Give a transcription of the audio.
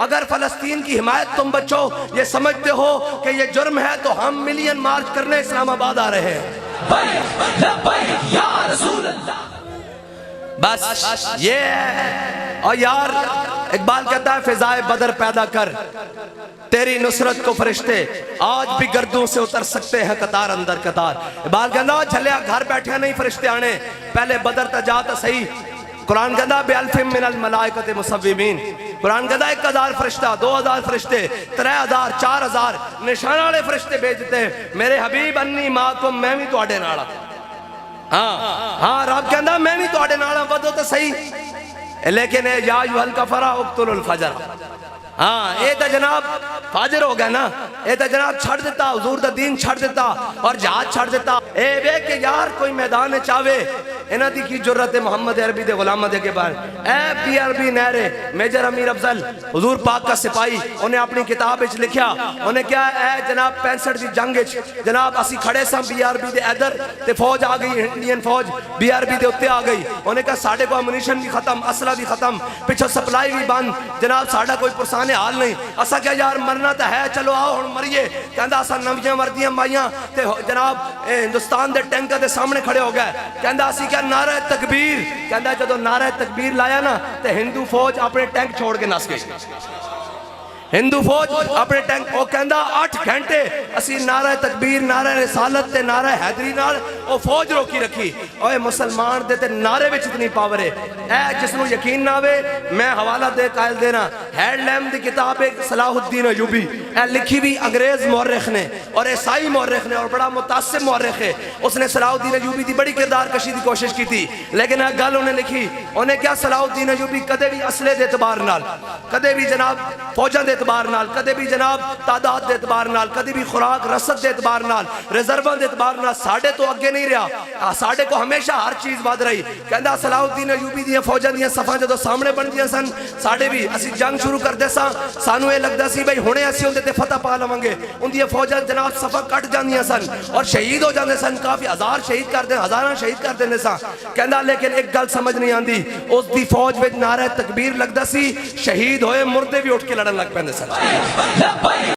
اگر فلسطین کی حمایت تم بچو یہ سمجھتے ہو کہ یہ جرم ہے تو ہم ملین مارچ کرنے اسلام آباد آ رہے ہیں. بس یہ ہے. اور یار اقبال کہتا ہے فضائے بدر پیدا کر تیری نصرت کو فرشتے آج بھی گردوں سے اتر سکتے ہیں قطار اندر قطار. اقبال کہتا جھلیا گھر بیٹھے نہیں فرشتے آنے پہلے بدر تا جاتا صحیح. قرآن کہتا بِأَلْفٍ مِّنَ الْمَلَائِكَةِ مُصَوِّمِينَ. قرآن کہتا 1000 فرشتہ 2000 فرشتے 3000 4000 نشان والے فرشتے بھیجتے ہیں. میرے حبیب انی معکم میں بھی تواڈے نال ہاں رب کہندا میں بھی تواڈے نال ودو تے صحیح. لیکن یا ایھا الکفرہ اقتلوا الفجر. ہاں اے تے جناب فاجر ہو گیا نا. اے تے جناب چھڑ دیتا حضور دا دین چھڑ دیتا اور جہاد چھڑ دیتا. اے وے کہ یار کوئی میدان چاہے انہاں دی کی جرت محمد عربی دے غلامہ دے کے بار. اے پی عربی نہرے میجر امیر افضل حضور پاک کا سپاہی انہیں اپنی کتاب وچ لکھیا. انہیں کیا اے جناب 65 دی جنگ وچ جناب اسی کھڑے ساں بی آر بی دے ادھر تے فوج آ گئی انڈین فوج بی آر بی دے اوتے آ گئی. انہیں کہا ساڈے کو امونیشن بھی ختم اسلحہ بھی ختم پیچھے سپلائی بھی بند جناب ساڈا کوئی پرسان حال نہیں. اسا کیا یار مرنا تا ہے چلو آؤ ہن مریے. کہندا اسا نویاں وردیاں مائیاں تے جناب ہندوستان دے ٹینکر دے سامنے کھڑے ہو گئے. کہندا اسی کیا نعرہ تکبیر. کہندا جدو نعرہ تکبیر لایا نا تے ہندو فوج اپنے ٹینک چھوڑ کے نس گئی. ہندو فوج اپنے ٹینک او کہندا 8 گھنٹے اسی نعرہ تکبیر نعرہ رسالت تے نعرہ حیدری نال او فوج روکی رکھی. اوے مسلمان دے تے نعرے وچ اتنی پاور ہے. اے جس نو یقین نہ ہوے میں حوالہ دے قائل دینا ہیڈ لیم دی کتاب ایک صلاح الدین ایوبی اے لکھی بھی انگریز مورخ نے اور عیسائی مورخ نے اور بڑا متعصب مورخ ہے. اس نے صلاح الدین ایوبی دی بڑی کردار کشی دی کوشش کی تھی لیکن اے گل انہیں لکھی. انہیں کیا صلاح الدین ایوبی کدے بھی اسلحے دے اعتبار نال کدے بھی جناب فوجاں دے اعتبار نال کدے بھی جناب تعداد دے اعتبار نال کدے بھی خوراک رسد دے اعتبار نال ریزرواں دے اعتبار نال ساڈے تو اگے نہیں رہا. ساڈے کو ہمیشہ ہر چیز ود رہی. کہندا صلاح الدین ایوبی دی فوجاں دی صفاں جدوں سامنے بندیاں سن ساڈے بھی اسی جنگ شروع کردے ساں سانو اے لگدا سی بھئی ہنے اسی اون تے فتح پا لواں گے. ان دی فوجاں جناب صفاں کٹ جاندیاں سن اور شہید ہو جاندے سن. کافی ہزار شہید کر دے ہزاراں شہید کر دیندے ساں. کہندا لیکن ایک گل سمجھ نہیں آندی اس دی فوج وچ نعرہ تکبیر لگدا سی شہید ہوئے مردے بھی اٹھ کے لڑن لگ پیندے سن.